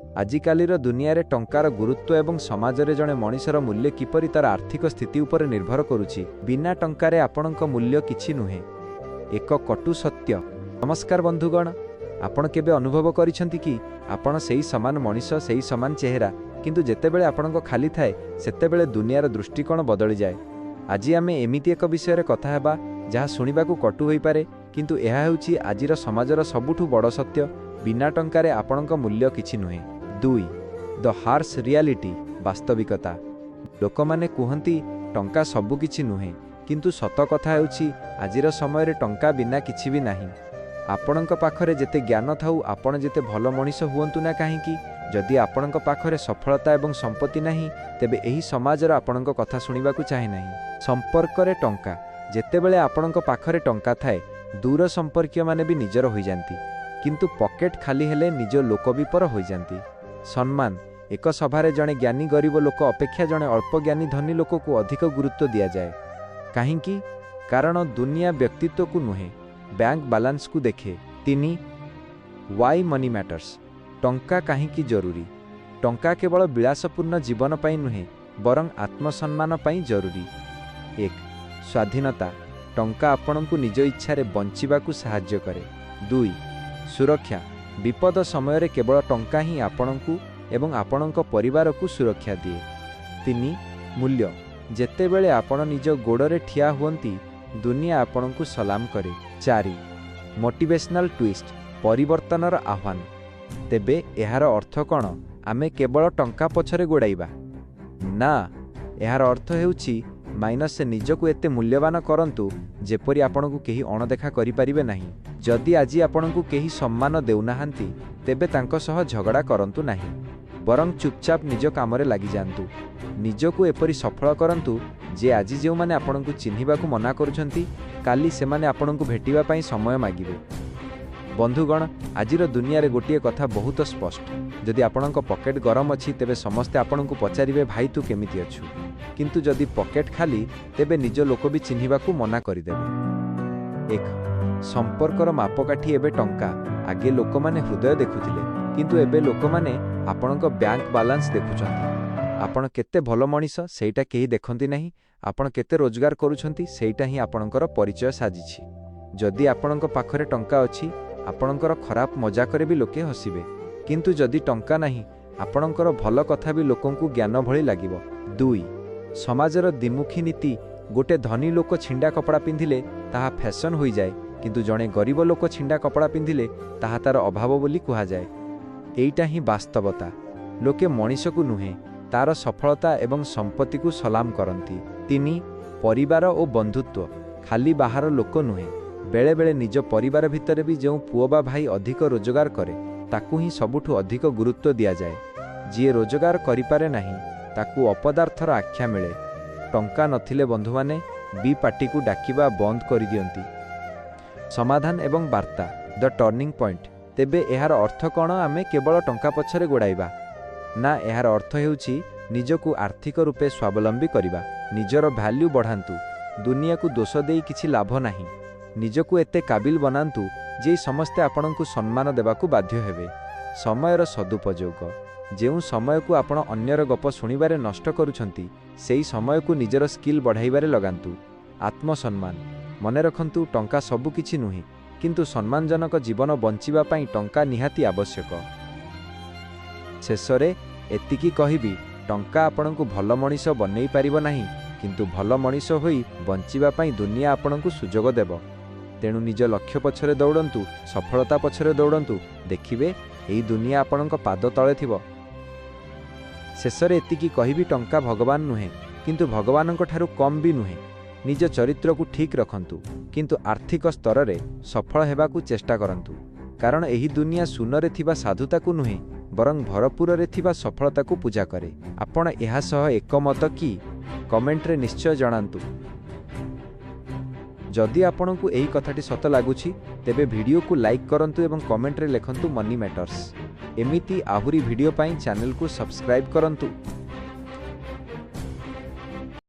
आजिकालीर दुनिया रे टंकार गुरुत्व एवं समाजरे जणे मनिषर मूल्य किपरि तार आर्थिक स्थिति उपर निर्भर करुछि। बिना टंकारे आपणक मूल्य किछि नुहे, एक कटु सत्य। नमस्कार बंधुगण, आपण केबे अनुभव करिसंति कि आपण सेही समान मनिष, सेही समान चेहरा, किंतु जेतेबेले आपणक खाली थाए सेतेबेले दुनियार दृष्टिकोण बदली जाए। आज आमे एमिति एक विषय कथा हेबा जहाँ शुणिबाकू कटु होई पारे, किंतु एहा हेउछि आजिर समाजर सबुठु बड़ सत्य। बिना टंकारे आपणक मूल्य किछि नुहे। 2 द हार्श रियालिटी, वास्तविकता। लोकमाने कुहंती टंका सबु किछि नुहे, किंतु सत कथा हेउछि आजिर समय रे टंका बिना किछि भी नाही। आपणक पाखरे जेते ज्ञान थाउ, आपण जेते भल मनिष हुअंतु ना काहेकि, जदि आपणक पाखरे सफलता एवं संपत्ति नाही, तेबे एही समाजर आपणक कथा शुणिबाकू चाहे नाही। संपर्क रे टंका, जेतेबेले आपणक पाखरे टंका थाए, दूर संपर्कीय माने भी निजर होई जांती, किंतु पॉकेट खाली हेले निज लोक भी पर होई जांती। सम्मान, एक सभारे जणे ज्ञानी गरीब लोक अपेक्षा जणे अल्प ज्ञानी धनी लोक को अधिक गुरुत्व दिया जाए। काहेकि? कारण दुनिया व्यक्तित्व को नुहे, बैंक बैलेंस को देखे। 3 वाई मनी मैटर्स, टंका काहेकि जरूरी। टंका केवल विलासपूर्ण जीवन पाई नुहे, बरं आत्मसम्मान पाई जरूरी। 1 स्वाधीनता, टंका आपणकू निज इच्छा रे बंचिबाकू सहाय्य करे। 2 सुरक्षा, विपद समय रे केवल टंका ही आपणकू एवं आपणक परिवार को सुरक्षा दिए। 3 मूल्य, जेतेबेले आपण निज गोड़े ठिया हुअंती, दुनिया आपणकू सलाम करे। 4 मोटिवेशनल ट्विस्ट, परिवर्तनर आह्वान। तेबे एहार अर्थ कौन? आमे केवल टंका पछरे गोड़ाइबा ना, एहार अर्थ हेउछि माइनस निजको एते मूल्यवान करंतु जेपरि आपणकू केही अणदेखा करि परिबे नाही। जदि आजि आपणकू केही सम्मान देउनाहांती, तेबे तांको सह झगड़ा करंतु नाही, बरं चुपचाप निज कामरे लागि जांतु। निजको एपरि सफल करंतु जे आजि जेउ माने आपणकू चिन्हिबाकू मना करूछंती, काली से माने आपणकू भेटिबा पई समय मागिबे। बंधुगण, आजिर दुनिया रे गोटिए कथा बहुत स्पष्ट। जदि आपणक पॉकेट गरम अछि, तेबे समस्ते आपणकू पचारिबे भाई तू केमिति अछु, किंतु जदि पॉकेट खाली, तेबे निज लोक भी चिन्हिबाकू मना करिदेबे। 1 संपर्कर मापकाठी एबे टंका। आगे लोकमाने हृदय देखुथिले, किंतु एबे लोकमाने आपणक बैंक बैलेंस देखुछंती। आपण केते भल मनिष सेटा केही देखंती नाही, आपण केते रोजगार करूछंती सेटा ही आपणकर परिचय साजिछि। जदि आपणक पाखरे टंका अछि, आपणकर खराब मजाकरे भी लोके हसिबे, किंतु जदि टंका नाही, आपणकर भल कथा भी लोकंकू ज्ञान भली लागिबो। 2 समाजर द्विमुखी नीति, गोटे धनी लोक छिंडा कपड़ा पिंधिले ताहा फैशन होई जाए, किंतु जणे गरीब लोक छिंडा कपड़ा पिंधिले ताहा तार अभाव बोली कुहा जाए। एइटा ही वास्तवता। लोके मनिष को नुहे, तार सफलता एवं संपत्ति को सलाम करंती। 3 परिवार और बंधुत्व, खाली बाहर लोक नुहे, बेले बेले निज परिवार भितर भी जो पुओ बा भाई अधिक रोजगार करे, ताकू ही सबुठु अधिक गुरुत्व दिया जाए। जी रोजगार करिपारे नाही, ताकू अपदार्थर आख्या मिले। टंका नथिले बंधु माने बी पार्टी को डाकिबा बंद करि दियंती। समाधान एवं वार्ता, द टर्निंग पॉइंट। तेबे एहार अर्थ कौन? आमे केवल टंका पछरे गोड़ाइबा ना, एहार अर्थ हेउछि निजको आर्थिक रूपे स्वावलंबी करिबा। निजर वैल्यू बढ़ांतु, दुनिया को दोष देई किछि लाभ नाही। निजको एते काबिल बनांतु जे समस्ते आपणकू सम्मान देबाकू बाध्य हेबे। समयर सदुपयोग, जेउ समय को आपण अन्यर गप शुणिबारे नष्ट करूछंती, सेई समय को निजर स्किल बढ़ाइबारे लगांतु। आत्मसम्मान, मने रखंतु टंका सबु किछि नुही, किंतु सम्मानजनक जीवन बंचिबा पई टंका निहाती आवश्यक। शेषरे एतिकी कहिबी, टंका आपणकू भल मनिष बनै पारिबो नाही, किंतु भल मनिष होई बंचिबा पई दुनिया आपणकू सुजोग देबो। तेणु निज लक्ष्य पछरे दौड़ंतु, सफलता पछरे दौड़ंतु, देखिबे एई दुनिया आपणक पाद तळे थिबो। शेषरे एतिकी कहिबी, टंका भगवान नुहे, किंतु भगवानक ठारू कम भी नुहे। निज चरित्र को ठीक रखंतु, किंतु आर्थिक स्तर रे सफल हेबाकू चेष्टा करंतु, कारण एही दुनिया सुनरे थिबा साधुता को नुहे, बरं भरपूर रे थिबा सफलता को पूजा करे। आपण एहा सह एकमत कि? कमेंट रे निश्चय जणांतु। जदि आपणकू एही कथाटी सत लागुछि, तेबे वीडियो को लाइक करंतु एवं कमेंट रे लेखंतु मनी मैटर्स। एमिति आहुरी वीडियो पाई चैनल को सब्सक्राइब करंतु।